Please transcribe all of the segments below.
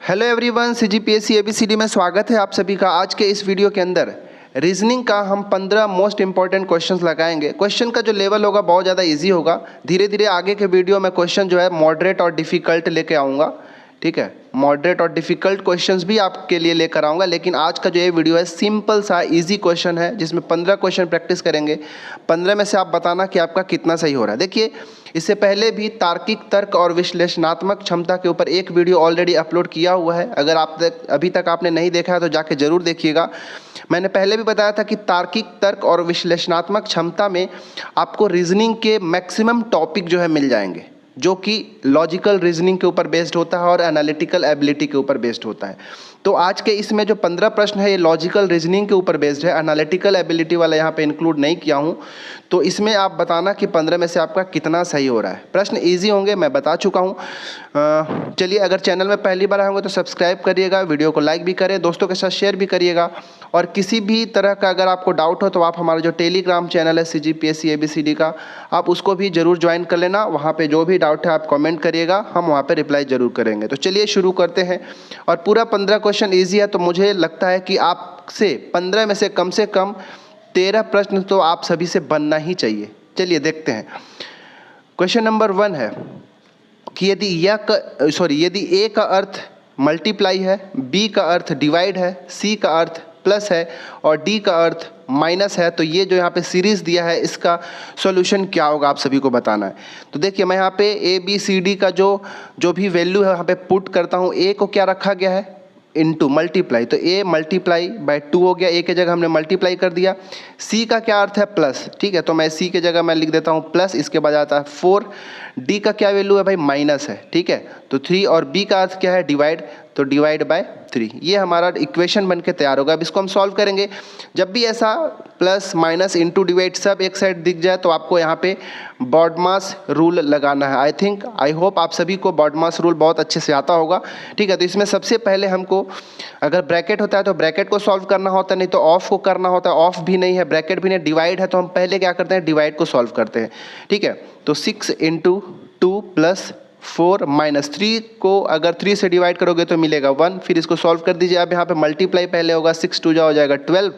Hello everyone, CGPSC ABCD में स्वागत है आप सभी का। आज के इस वीडियो के अंदर रीजनिंग का हम 15 मोस्ट इंपॉर्टेंट क्वेश्चंस लगाएंगे। क्वेश्चन का जो लेवल होगा बहुत ज़्यादा इजी होगा। धीरे धीरे आगे के वीडियो में क्वेश्चन जो है मॉडरेट और डिफ़िकल्ट लेके आऊँगा, ठीक है। मॉडरेट और डिफ़िकल्ट क्वेश्चंस भी आपके लिए लेकर आऊँगा, लेकिन आज का जो ये वीडियो है सिंपल सा इजी क्वेश्चन है जिसमें 15 क्वेश्चन प्रैक्टिस करेंगे। 15 में से आप बताना कि आपका कितना सही हो रहा है। देखिए, इससे पहले भी तार्किक तर्क और विश्लेषणात्मक क्षमता के ऊपर एक वीडियो ऑलरेडी अपलोड किया हुआ है। अगर अभी तक आपने नहीं देखा है तो जाके ज़रूर देखिएगा। मैंने पहले भी बताया था कि तार्किक तर्क और विश्लेषणात्मक क्षमता में आपको रीजनिंग के मैक्सिमम टॉपिक जो है मिल जाएंगे, जो कि लॉजिकल रीजनिंग के ऊपर बेस्ड होता है और एनालिटिकल एबिलिटी के ऊपर बेस्ड होता है। तो आज के इसमें जो 15 प्रश्न है ये लॉजिकल रीजनिंग के ऊपर बेस्ड है, एनालिटिकल एबिलिटी वाला यहाँ पे इंक्लूड नहीं किया हूँ। तो इसमें आप बताना कि 15 में से आपका कितना सही हो रहा है। प्रश्न इजी होंगे, मैं बता चुका हूँ। चलिए, अगर चैनल में पहली बार आए होंगे तो सब्सक्राइब करिएगा, वीडियो को लाइक भी करें, दोस्तों के साथ शेयर भी करिएगा। और किसी भी तरह का अगर आपको डाउट हो तो आप हमारा जो टेलीग्राम चैनल है सीजीपीएससी एबीसीडी का, आप उसको भी ज़रूर ज्वाइन कर लेना। वहाँ पे जो भी डाउट है आप कमेंट करिएगा, हम वहाँ पे रिप्लाई ज़रूर करेंगे। तो चलिए शुरू करते हैं। और पूरा 15 क्वेश्चन ईजी है, तो मुझे लगता है कि आपसे 15 में से कम 13 प्रश्न तो आप सभी से बनना ही चाहिए। चलिए देखते हैं। क्वेश्चन नंबर 1 है कि यदि ए का अर्थ मल्टीप्लाई है, बी का अर्थ डिवाइड है, सी का अर्थ प्लस है और डी का अर्थ माइनस है, तो ये जो यहाँ पे सीरीज दिया है इसका सॉल्यूशन क्या होगा, आप सभी को बताना है। तो देखिए, मैं यहाँ पे ए बी सी डी का जो भी वैल्यू है यहाँ पे पुट करता हूँ। ए को क्या रखा गया है, इनटू मल्टीप्लाई, तो ए मल्टीप्लाई बाय 2 हो गया। ए के जगह हमने मल्टीप्लाई कर दिया। सी का क्या अर्थ है, प्लस, ठीक है, तो मैं सी के जगह मैं लिख देता हूँ प्लस, इसके बाद आता है 4। डी का क्या वैल्यू है भाई, माइनस है, ठीक है, तो 3। और बी का अर्थ क्या है, डिवाइड, तो डिवाइड बाय 3। ये हमारा इक्वेशन बन के तैयार होगा। अब इसको हम सॉल्व करेंगे। जब भी ऐसा प्लस माइनस इंटू डिवाइड सब एक साइड दिख जाए तो आपको यहाँ पे बॉडमास रूल लगाना है। आई होप आप सभी को बॉडमास रूल बहुत अच्छे से आता होगा, ठीक है। तो इसमें सबसे पहले हमको, अगर ब्रैकेट होता है तो ब्रैकेट को सॉल्व करना होता है, नहीं तो ऑफ को करना होता है। ऑफ भी नहीं है, ब्रैकेट भी नहीं, डिवाइड है, तो हम पहले क्या करते हैं, डिवाइड को सॉल्व करते हैं, ठीक है। तो 6 इंटू 2 प्लस 4 माइनस 3 को अगर 3 से डिवाइड करोगे तो मिलेगा 1। फिर इसको सॉल्व कर दीजिए। अब यहाँ पे मल्टीप्लाई पहले होगा, 6 2 हो जाएगा 12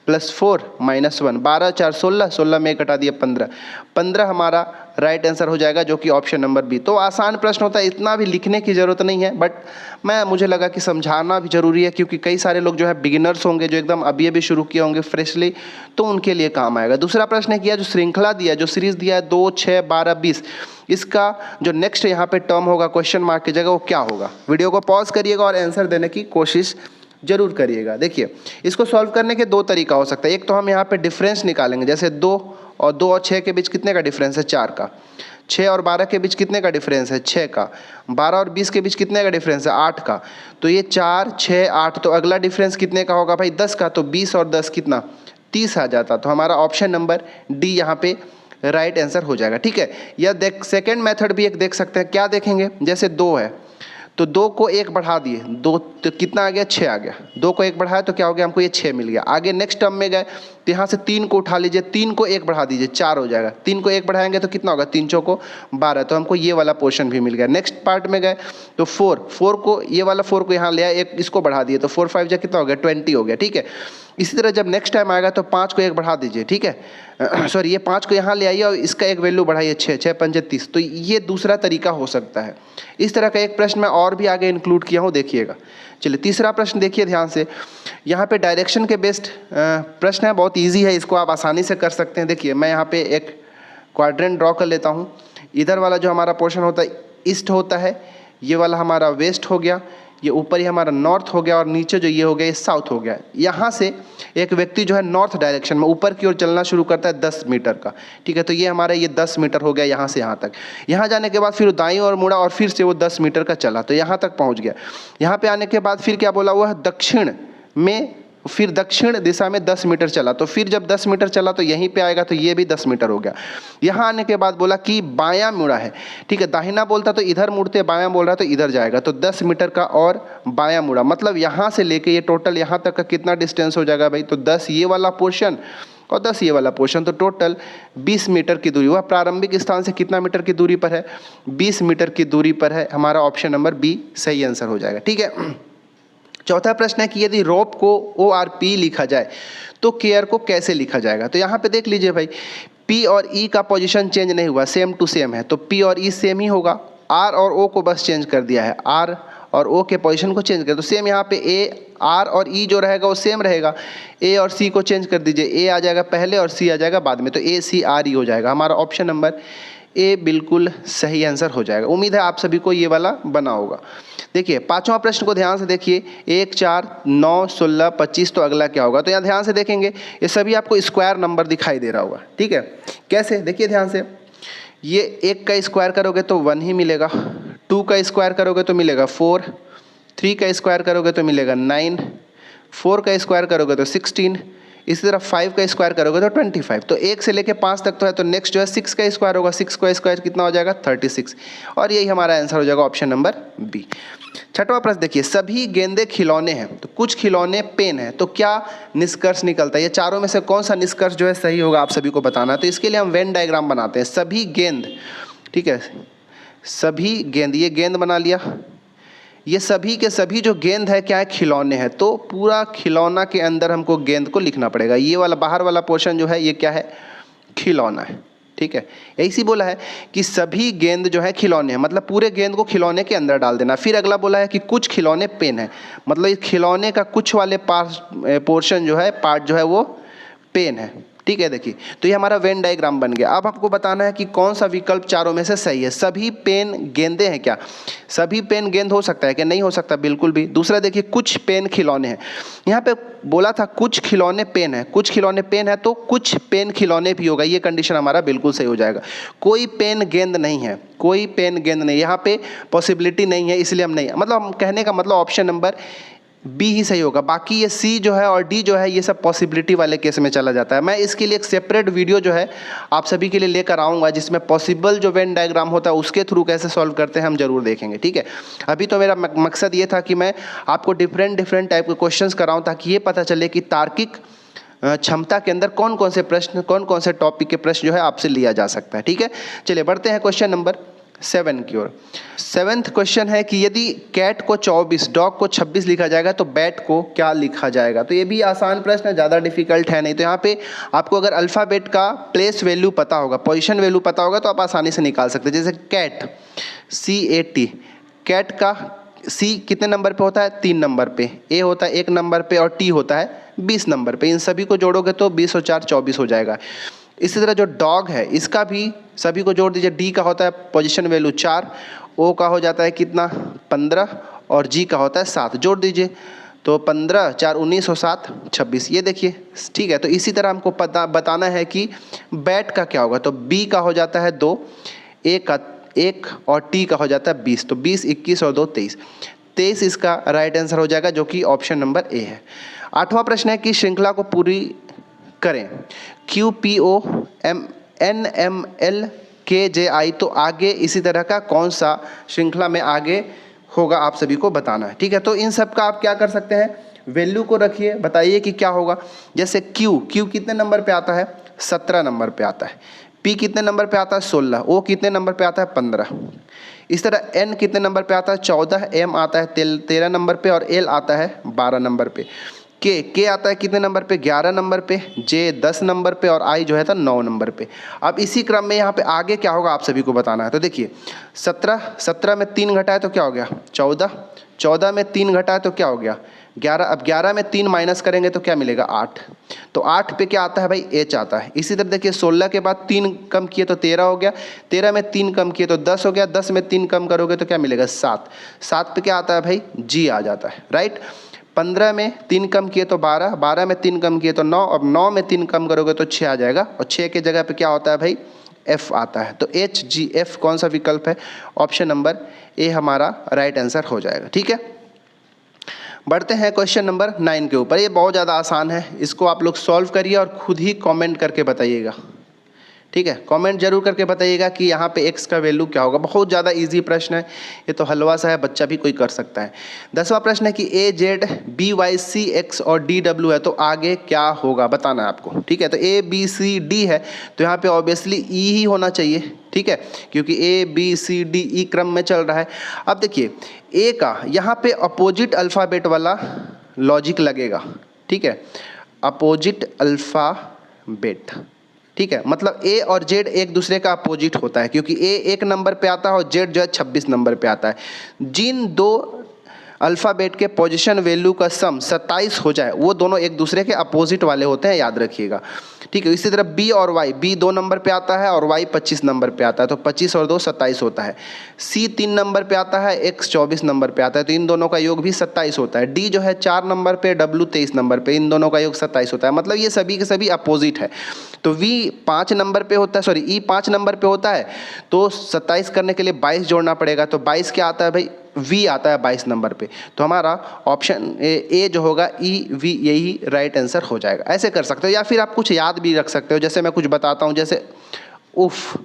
प्लस 4 माइनस 1, 12 4 16, 16 में कटा दिया 15, 15 हमारा राइट आंसर हो जाएगा, जो कि ऑप्शन नंबर बी। तो आसान प्रश्न होता है, इतना भी लिखने की ज़रूरत नहीं है, बट मुझे लगा कि समझाना भी ज़रूरी है, क्योंकि कई सारे लोग जो है बिगिनर्स होंगे, जो एकदम अभी अभी शुरू किए होंगे फ्रेशली, तो उनके लिए काम आएगा। दूसरा प्रश्न है किया, जो श्रृंखला दिया, जो सीरीज दिया है 2 6 12 20, इसका जो नेक्स्ट यहाँ पे टर्म होगा क्वेश्चन मार्क की जगह, वो क्या होगा। वीडियो को पॉज करिएगा और आंसर देने की कोशिश जरूर करिएगा। देखिए, इसको सॉल्व करने के 2 तरीका हो सकता है। एक तो हम यहाँ पे डिफरेंस निकालेंगे, जैसे 2 और 6 के बीच कितने का डिफरेंस है, 4 का। 6 और 12 के बीच कितने का डिफरेंस है, 6 का। 12 और 20 के बीच कितने का डिफरेंस है, 8 का। तो ये 4 6 8, तो अगला डिफरेंस कितने का होगा भाई, 10 का। तो 20 और 10 कितना, 30 आ जाता। तो हमारा ऑप्शन नंबर डी यहाँ पे राइट आंसर हो जाएगा, ठीक है। या सेकेंड मेथड भी एक देख सकते हैं। क्या देखेंगे, जैसे 2 है तो 2 को 1 बढ़ा दिए, 2 तो कितना आ गया, 6 आ गया। 2 को 1 बढ़ाया तो क्या हो गया, हमको ये 6 मिल गया। आगे नेक्स्ट टर्म में गए तो यहाँ से 3 को उठा लीजिए, 3 को 1 बढ़ा दीजिए, 4 हो जाएगा। 3 को 1 बढ़ाएंगे तो कितना होगा, 3 चौको 12, तो हमको ये वाला पोर्शन भी मिल गया। नेक्स्ट पार्ट में गए तो 4 को, ये वाला 4 को यहाँ ले आए, एक इसको बढ़ा दिए, तो 4 5 जा कितना हो गया, 20 हो गया, ठीक है। इसी तरह जब नेक्स्ट टाइम आएगा तो 5 को 1 बढ़ा दीजिए, ठीक है। सॉरी, ये 5 को यहाँ ले आइए और इसका एक वैल्यू बढ़ाइए, 6 6 5 30। तो ये दूसरा तरीका हो सकता है। इस तरह का एक प्रश्न मैं और भी आगे इंक्लूड किया हूँ, देखिएगा। चलिए, तीसरा प्रश्न देखिए ध्यान से। यहाँ पे डायरेक्शन के बेस्ड प्रश्न है, बहुत ईजी है, इसको आप आसानी से कर सकते हैं। देखिए, मैं यहाँ पे एक क्वाड्रेंट ड्रॉ कर लेता हूँ। इधर वाला जो हमारा पोर्शन होता है ईस्ट होता है, ये वाला हमारा वेस्ट हो गया, ये ऊपर ही हमारा नॉर्थ हो गया, और नीचे जो ये हो गया ये साउथ हो गया। यहाँ से एक व्यक्ति जो है नॉर्थ डायरेक्शन में ऊपर की ओर चलना शुरू करता है 10 मीटर का, ठीक है। तो ये हमारा ये 10 मीटर हो गया यहाँ से यहाँ तक। यहाँ जाने के बाद फिर दाईं ओर मुड़ा और फिर से वो 10 मीटर का चला, तो यहाँ तक पहुँच गया। यहाँ पे आने के बाद फिर क्या बोला हुआ है, दक्षिण में फिर दक्षिण दिशा में 10 मीटर चला, तो फिर जब 10 मीटर चला तो यहीं पे आएगा, तो ये भी 10 मीटर हो गया। यहाँ आने के बाद बोला कि बायां मुड़ा है, ठीक है, दाहिना बोलता तो इधर मुड़ते, बायां बोल रहा तो इधर जाएगा, तो 10 मीटर का और बायां मुड़ा, मतलब यहाँ से लेके ये टोटल यहाँ तक का कितना डिस्टेंस हो जाएगा भाई, तो 10 ये वाला पोर्शन और 10 ये वाला पोर्शन, तो टोटल 20 मीटर की दूरी। वह प्रारंभिक स्थान से कितना मीटर की दूरी पर है, 20 मीटर की दूरी पर है। हमारा ऑप्शन नंबर बी सही आंसर हो जाएगा, ठीक है। चौथा प्रश्न है कि यदि रोप को ORP लिखा जाए तो केयर को कैसे लिखा जाएगा। तो यहाँ पे देख लीजिए भाई, P और E का पोजीशन चेंज नहीं हुआ, सेम टू सेम है, तो P और E सेम ही होगा। R और O को बस चेंज कर दिया है, R और O के पोजीशन को चेंज कर, तो सेम यहाँ पे A, R और E जो रहेगा वो सेम रहेगा। A और C को चेंज कर दीजिए, A आ जाएगा पहले और C आ जाएगा बाद में, तो ACRE हो जाएगा। हमारा ऑप्शन नंबर ए बिल्कुल सही आंसर हो जाएगा। उम्मीद है आप सभी को ये वाला बना होगा। देखिए पांचवा प्रश्न को ध्यान से देखिए, 1, 4, 9, 16, 25, तो अगला क्या होगा। तो यहाँ ध्यान से देखेंगे, ये सभी आपको स्क्वायर नंबर दिखाई दे रहा होगा, ठीक है। कैसे, देखिए ध्यान से, ये 1 का स्क्वायर करोगे तो 1 ही मिलेगा, 2 का स्क्वायर करोगे तो मिलेगा 4, 3 का स्क्वायर करोगे तो मिलेगा 9, 4 का स्क्वायर करोगे तो 16, इसी तरह 5 का स्क्वायर करोगे तो 25। तो 1 से लेके 5 तक तो है, तो नेक्स्ट जो है 6 का स्क्वायर होगा, 6 का स्क्वायर कितना हो जाएगा 36, और यही हमारा आंसर हो जाएगा ऑप्शन नंबर बी। छठवां प्रश्न देखिए, सभी गेंदे खिलौने हैं तो कुछ खिलौने पेन हैं, तो क्या निष्कर्ष निकलता है। ये चारों में से कौन सा निष्कर्ष जो है सही होगा आप सभी को बताना है। तो इसके लिए हम वेन डायग्राम बनाते हैं। सभी गेंद, ठीक है, सभी गेंद, ये गेंद बना लिया, ये सभी के सभी जो गेंद है क्या है, खिलौने हैं, तो पूरा खिलौना के अंदर हमको गेंद को लिखना पड़ेगा। ये वाला बाहर वाला पोर्शन जो है ये क्या है, खिलौना है, ठीक है। ऐसी बोला है कि सभी गेंद जो है खिलौने हैं, मतलब पूरे गेंद को खिलौने के अंदर डाल देना। फिर अगला बोला है कि कुछ खिलौने पेन है, मतलब इस खिलौने का कुछ वाले पोर्शन जो है, पार्ट जो है वो पेन है, ठीक है। देखिए तो ये हमारा वेन डायग्राम बन गया। अब आपको बताना है कि कौन सा विकल्प चारों में से सही है। सभी पेन गेंदे हैं क्या, सभी पेन गेंद हो सकता है क्या, नहीं हो सकता, बिल्कुल भी। दूसरा देखिए, कुछ पेन खिलौने हैं, यहाँ पे बोला था कुछ खिलौने पेन है, कुछ खिलौने पेन है, तो कुछ पेन खिलौने भी होगा, ये कंडीशन हमारा बिल्कुल सही हो जाएगा। कोई पेन गेंद नहीं है, कोई पेन गेंद नहीं, यहाँ पे पॉसिबिलिटी नहीं है, इसलिए हम नहीं, मतलब हम कहने का मतलब ऑप्शन नंबर बी ही सही होगा। बाकी ये सी जो है और डी जो है ये सब पॉसिबिलिटी वाले केस में चला जाता है। मैं इसके लिए एक सेपरेट वीडियो जो है आप सभी के लिए लेकर आऊँगा, जिसमें पॉसिबल जो वेन डायग्राम होता है उसके थ्रू कैसे सॉल्व करते हैं हम जरूर देखेंगे, ठीक है। अभी तो मेरा मकसद ये था कि मैं आपको डिफरेंट टाइप के क्वेश्चंस कराऊँ, ताकि ये पता चले कि तार्किक क्षमता के अंदर कौन कौन से प्रश्न, कौन कौन से टॉपिक के प्रश्न जो है आपसे लिया जा सकता है, ठीक है। चलिए बढ़ते हैं क्वेश्चन नंबर 7 की ओर। 7th क्वेश्चन है कि यदि कैट को 24, डॉग को 26 लिखा जाएगा तो बैट को क्या लिखा जाएगा। तो ये भी आसान प्रश्न है, ज़्यादा डिफिकल्ट है नहीं। तो यहाँ पे आपको अगर अल्फ़ाबेट का प्लेस वैल्यू पता होगा, पोजीशन वैल्यू पता होगा, तो आप आसानी से निकाल सकते हैं। जैसे कैट, CAT, कैट का C कितने नंबर पे होता है, 3 नंबर पे, A होता है 1 नंबर पे और T होता है 20 नंबर पे। इन सभी को जोड़ोगे तो 20 और 4 24 हो जाएगा। इसी तरह जो डॉग है इसका भी सभी को जोड़ दीजिए। D का होता है पोजीशन वैल्यू 4, O का हो जाता है कितना 15 और G का होता है 7, जोड़ दीजिए तो 15, 4, 19 और 7, 26। ये देखिए, ठीक है। तो इसी तरह हमको बताना है कि बैट का क्या होगा। तो B का हो जाता है 2, A का 1 और T का हो जाता है 20, तो 20, 21 और 2, 23। 23 इसका राइट आंसर हो जाएगा, जो कि ऑप्शन नंबर ए है। 8वां प्रश्न है कि श्रृंखला को पूरी करें, QPONMLKJI, तो आगे इसी तरह का कौन सा श्रृंखला में आगे होगा आप सभी को बताना है, ठीक है। तो इन सब का आप क्या कर सकते हैं, वैल्यू को रखिए, बताइए कि क्या होगा। जैसे Q कितने नंबर पे आता है, 17 नंबर पे आता है। P कितने नंबर पे आता है, 16। O कितने नंबर पे आता है, 15। इस तरह N कितने नंबर पे आता है, 14। M आता है 13 नंबर पे और L आता है 12 नंबर पे। K आता है कितने नंबर पे, 11 नंबर पे। J 10 नंबर पे और I जो है था 9 नंबर पे। अब इसी क्रम में यहाँ पे आगे क्या होगा आप सभी को बताना है। तो देखिए 17 में 3 घटाए तो क्या हो गया 14, 14 में 3 घटाए तो क्या हो गया 11। अब 11 में 3 माइनस करेंगे तो क्या मिलेगा 8। तो 8 पे क्या आता है भाई, H आता है। इसी तरह देखिए 16 के बाद 3 कम किए तो 13 हो गया, 13 में 3 कम किए तो 10 हो गया, 10 में 3 कम करोगे तो क्या मिलेगा 7, 7 पे क्या आता है भाई G आ जाता है, राइट। 15 में 3 कम किए तो 12, 12 में 3 कम किए तो 9, अब 9 में 3 कम करोगे तो 6 आ जाएगा, और 6 के जगह पे क्या होता है भाई F आता है। तो HGF कौन सा विकल्प है, ऑप्शन नंबर ए हमारा राइट आंसर हो जाएगा, ठीक है। बढ़ते हैं क्वेश्चन नंबर 9 के ऊपर। ये बहुत ज़्यादा आसान है, इसको आप लोग सॉल्व करिए और खुद ही कमेंट करके बताइएगा, ठीक है। कमेंट जरूर करके बताइएगा कि यहाँ पे x का वैल्यू क्या होगा। बहुत ज़्यादा इजी प्रश्न है, ये तो हलवा सा है, बच्चा भी कोई कर सकता है। 10वां प्रश्न है कि A Z B Y C X और डी डब्ल्यू है, तो आगे क्या होगा बताना है आपको, ठीक है। तो ए बी सी डी है, तो यहाँ पे ऑब्वियसली ई ही होना चाहिए, ठीक है, क्योंकि A B C D E क्रम में चल रहा है। अब देखिए ए का यहाँ पे अपोजिट अल्फ़ाबेट वाला लॉजिक लगेगा, ठीक है, अपोजिट अल्फ़ाबेट, ठीक है। मतलब ए और जेड एक दूसरे का अपोजिट होता है, क्योंकि ए 1 नंबर पे आता है और जेड जो है 26 नंबर पे आता है। जिन दो अल्फ़ाबेट के पोजीशन वैल्यू का सम 27 हो जाए, वो दोनों एक दूसरे के अपोजिट वाले होते हैं, याद रखिएगा, ठीक है। इसी तरह बी और वाई, बी 2 नंबर पे आता है और वाई 25 नंबर पे आता है, तो 25 और 2 27 होता है। सी 3 नंबर पे आता है, एक्स 24 नंबर पे आता है, तो इन दोनों का योग भी 27 होता है। डी जो है 4 नंबर पे, डब्ल्यू 23 नंबर पे, इन दोनों का योग 27 होता है। मतलब ये सभी के सभी अपोजिट है। तो वी 5 नंबर पे होता है, सॉरी ई 5 नंबर पे होता है, तो 27 करने के लिए 22 जोड़ना पड़ेगा। तो 22 क्या आता है भाई, वी आता है 22 नंबर पे। तो हमारा ऑप्शन ए जो होगा ई वी, यही राइट आंसर हो जाएगा। ऐसे कर सकते हो, या फिर आप कुछ याद भी रख सकते हो, जैसे मैं कुछ बताता हूँ, जैसे उफ,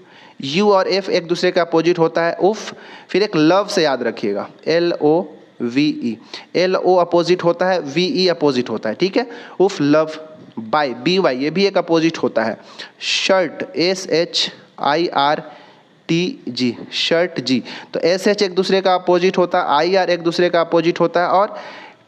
यू और एफ एक दूसरे का अपोजिट होता है, उफ। फिर एक लव से याद रखिएगा, L O V E, L O opposite होता है, वी ई अपोजिट होता है, ठीक है। उफ लव, बाय बी वाई, ये भी एक अपोजिट होता है। Shirt, S H I R T जी, शर्ट जी, तो एस एच एक दूसरे का अपोजिट होता है, आई आर एक दूसरे का अपोजिट होता है, और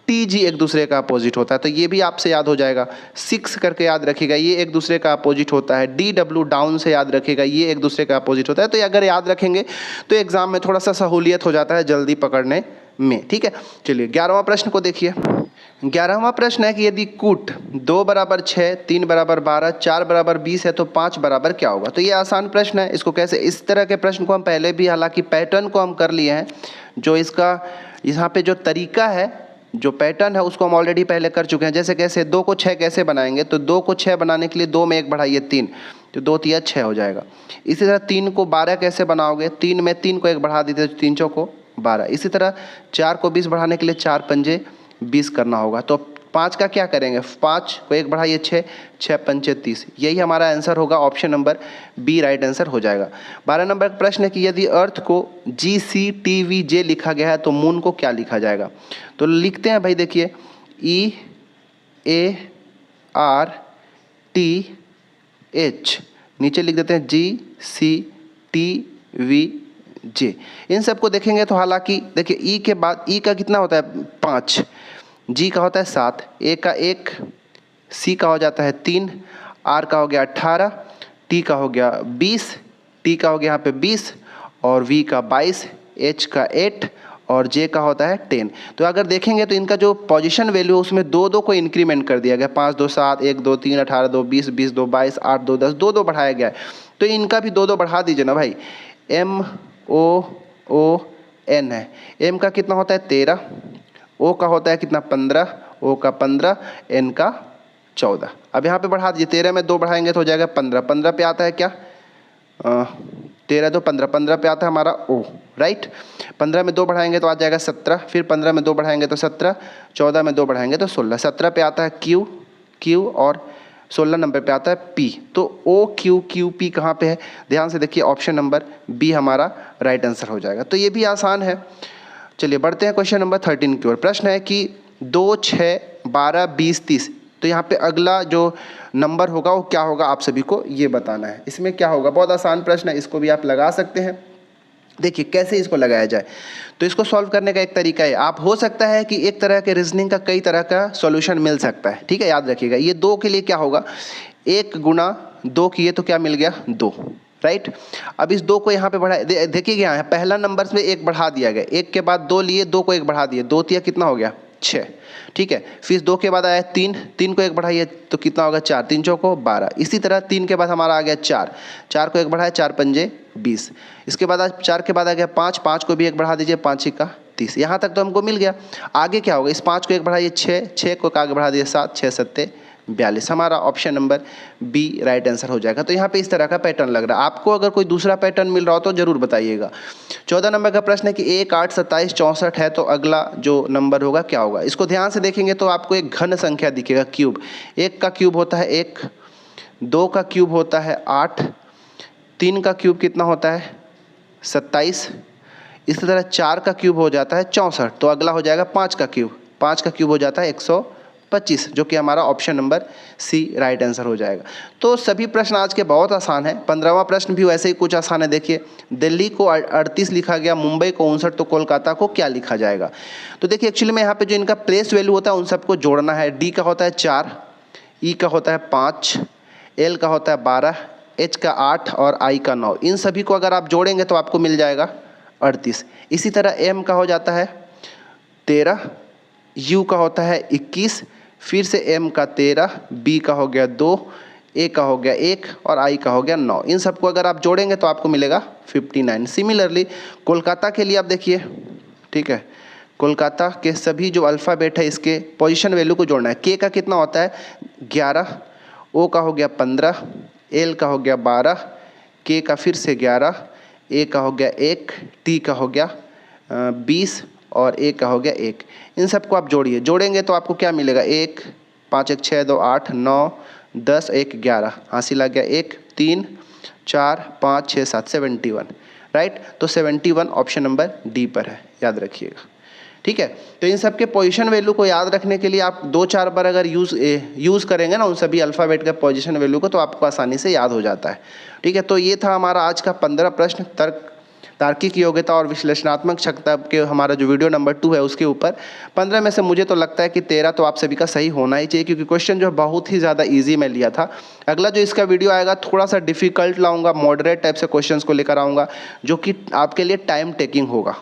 टी जी एक दूसरे का अपोजिट होता है। तो ये भी आपसे याद हो जाएगा। 6 करके याद रखिएगा, ये एक दूसरे का अपोजिट होता है। डी डब्ल्यू डाउन से याद रखिएगा, ये एक दूसरे का अपोजिट होता है। तो ये अगर याद रखेंगे तो एग्जाम में थोड़ा सा सहूलियत हो जाता है जल्दी पकड़ने में, ठीक है। चलिए 11वां प्रश्न को देखिए। 11वां प्रश्न है कि यदि कूट 2 बराबर 6, 3 बराबर 12, 4 बराबर 20 है, तो 5 बराबर क्या होगा। तो ये आसान प्रश्न है, इसको कैसे, इस तरह के प्रश्न को हम पहले भी, हालांकि पैटर्न को हम कर लिए हैं, जो इसका यहाँ पे जो तरीका है, जो पैटर्न है, उसको हम ऑलरेडी पहले कर चुके हैं। जैसे कैसे 2 को 6 कैसे बनाएंगे, तो 2 को 6 बनाने के लिए 2 में 1 बढ़ाइए 3, तो 2 तिया 6 हो जाएगा। इसी तरह 3 को 12 कैसे बनाओगे, 3 में 3 को 1 बढ़ा दीजिए, तो 3 चौको 12। इसी तरह 4 को 20 बढ़ाने के लिए 4 पंजे 20 करना होगा। तो 5 का क्या करेंगे, 5 को 1 बढ़ाइए 6, 6 पंचे 30। यही हमारा आंसर होगा, option number B right answer हो जाएगा। 12 नंबर का प्रश्न है कि यदि अर्थ को जी सी टी वी जे लिखा गया है, तो मून को क्या लिखा जाएगा। तो लिखते हैं भाई, देखिए ई ए आर टी एच, नीचे लिख देते हैं जी सी टी वी जे। इन सबको देखेंगे तो हालांकि देखिए ई के बाद, ई का कितना होता है 5, जी का होता है 7, ए का 1, सी का हो जाता है 3, आर का हो गया 18, टी का हो गया 20, टी का हो गया यहाँ पे 20, और वी का 22, एच का 8, और जे का होता है 10। तो अगर देखेंगे तो इनका जो पोजीशन वैल्यू है, उसमें 2 2 को इंक्रीमेंट कर दिया गया, 5 2 7, 1 2 3 18 2 20, 20 2 22, 8 2 10, 2 2 बढ़ाया गया है। तो इनका भी 2 2 बढ़ा दीजिए ना भाई। एम ओ ओ एन है, एम का कितना होता है 13, ओ का होता है कितना 15, ओ का 15, एन का 14। अब यहाँ पे बढ़ा दीजिए, 13 में 2 बढ़ाएंगे तो हो जाएगा 15, 15 पे आता है क्या 13 2 15, 15 पे आता है हमारा ओ, राइट। 15 में 2 बढ़ाएंगे तो आ जाएगा 17, फिर 15 में 2 बढ़ाएंगे तो 17, 14 में 2 बढ़ाएंगे तो 16, 17 पे आता है क्यू, क्यू, और 16 नंबर पे आता है पी। तो ओ क्यू क्यू पी कहाँ पे है, ध्यान से देखिए, ऑप्शन नंबर बी हमारा राइट आंसर हो जाएगा। तो ये भी आसान है। चलिए बढ़ते हैं क्वेश्चन नंबर 13 की ओर। प्रश्न है कि 2 6 12 20 30, तो यहाँ पे अगला जो नंबर होगा वो क्या होगा, आप सभी को ये बताना है। इसमें क्या होगा, बहुत आसान प्रश्न है, इसको भी आप लगा सकते हैं। देखिए कैसे इसको लगाया जाए। तो इसको सॉल्व करने का एक तरीका है, आप हो सकता है कि एक तरह के रीजनिंग का कई तरह का सॉल्यूशन मिल सकता है, ठीक है। याद रखिएगा, ये 2 के लिए क्या होगा, 1 गुना 2 किए तो क्या मिल गया 2, राइट। अब इस 2 को यहाँ पे बढ़ा, देखिए यहाँ पहला नंबर में 1 बढ़ा दिया गया, 1 के बाद 2 लिए, 2 को 1 बढ़ा दिए, 2 तिया कितना हो गया 6, ठीक है। फिर 2 के बाद आया 3, 3 को 1 बढ़ाइए तो कितना होगा 4, 3 चौको 12। इसी तरह 3 के बाद हमारा आ गया 4, 4 को 1 बढ़ाया 4 पंजे 20। इसके बाद 4 के बाद आ गया 5, 5 को भी 1 बढ़ा दीजिए, 5 का 30। यहाँ तक तो हमको मिल गया। आगे क्या होगा, इस 5 को 1 बढ़ाइए 6, 6 को आगे बढ़ा दिए 7, 6 7 42। हमारा option number B right answer हो जाएगा। तो यहाँ पे इस तरह का पैटर्न लग रहा है। आपको अगर कोई दूसरा पैटर्न मिल रहा हो तो जरूर बताइएगा। 14 नंबर का प्रश्न है कि 1, 8, 27, 64 है तो अगला जो नंबर होगा क्या होगा। इसको ध्यान से देखेंगे तो आपको एक घन संख्या दिखेगा, क्यूब। 1 का क्यूब होता है 1, 2 का क्यूब होता है 8, 3 का क्यूब कितना होता है 27, इसी तरह 4 का क्यूब हो जाता है 64, तो अगला हो जाएगा 5 का क्यूब। 5 का क्यूब हो जाता है 125, जो कि हमारा option number C right answer हो जाएगा। तो सभी प्रश्न आज के बहुत आसान है। 15वां प्रश्न भी वैसे ही कुछ आसान है। देखिए, दिल्ली को 38 लिखा गया, मुंबई को 59, तो कोलकाता को क्या लिखा जाएगा। तो देखिए एक्चुअली में यहाँ पे जो इनका प्लेस वैल्यू होता है उन सबको जोड़ना है। डी का होता है 4, ई का होता है 5, एल का होता है 12, एच का 8 और आई का 9। इन सभी को अगर आप जोड़ेंगे तो आपको मिल जाएगा 38। इसी तरह एम का हो जाता है 13, यू का होता है 21, फिर से एम का 13, बी का हो गया 2, ए का हो गया 1 और आई का हो गया 9। इन सबको अगर आप जोड़ेंगे तो आपको मिलेगा 59। सिमिलरली कोलकाता के लिए आप देखिए, ठीक है, कोलकाता के सभी जो अल्फ़ाबेट है इसके पोजीशन वैल्यू को जोड़ना है। के का कितना होता है 11, ओ का हो गया 15, एल का हो गया 12, के का फिर से 11, ए का हो गया 1, टी का हो गया 20 और ए का हो गया 1। इन सबको आप जोड़िए, जोड़ेंगे तो आपको क्या मिलेगा 1, 5, 1, 6, 2, 8, 9, 10, 1, 11, हासिल आ गया 1, 3, 4, 5, 6, 7, 71, राइट। तो 71 ऑप्शन नंबर डी पर है, याद रखिएगा, ठीक है। तो इन सब के पोजीशन वैल्यू को याद रखने के लिए आप 2-4 बार अगर यूज़ करेंगे ना उन सभी अल्फ़ाबेट का पोजीशन वैल्यू को, तो आपको आसानी से याद हो जाता है, ठीक है। तो ये था हमारा आज का 15 प्रश्न तार्किक योग्यता और विश्लेषणात्मक क्षमता के हमारा जो वीडियो नंबर 2 है उसके ऊपर। 15 में से मुझे तो लगता है कि 13 तो आप सभी का सही होना ही चाहिए, क्योंकि क्वेश्चन जो बहुत ही ज़्यादा ईजी मैं लिया था। अगला जो इसका वीडियो आएगा थोड़ा सा डिफ़िकल्ट लाऊंगा, मॉडरेट टाइप से क्वेश्चंस को लेकर आऊँगा, जो कि आपके लिए टाइम टेकिंग होगा,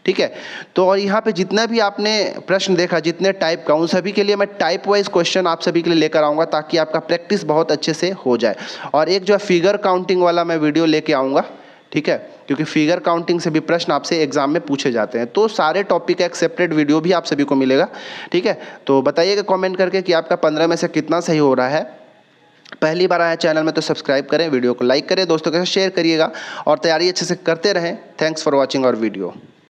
ठीक है। तो और यहाँ पे जितना भी आपने प्रश्न देखा, जितने टाइप का, उन सभी के लिए मैं टाइप वाइज क्वेश्चन आप सभी के लिए लेकर आऊँगा, ताकि आपका प्रैक्टिस बहुत अच्छे से हो जाए। और एक जो है फिगर काउंटिंग वाला मैं वीडियो लेके आऊँगा, ठीक है, क्योंकि फिगर काउंटिंग से भी प्रश्न आपसे एग्जाम में पूछे जाते हैं। तो सारे टॉपिक का एक सेपरेट वीडियो भी आप सभी को मिलेगा, ठीक है। तो बताइएगा कमेंट करके कि आपका 15 में से कितना सही हो रहा है। पहली बार आया चैनल में तो सब्सक्राइब करें, वीडियो को लाइक करें, दोस्तों के साथ शेयर करिएगा और तैयारी अच्छे से करते रहें। Thanks for watching our video.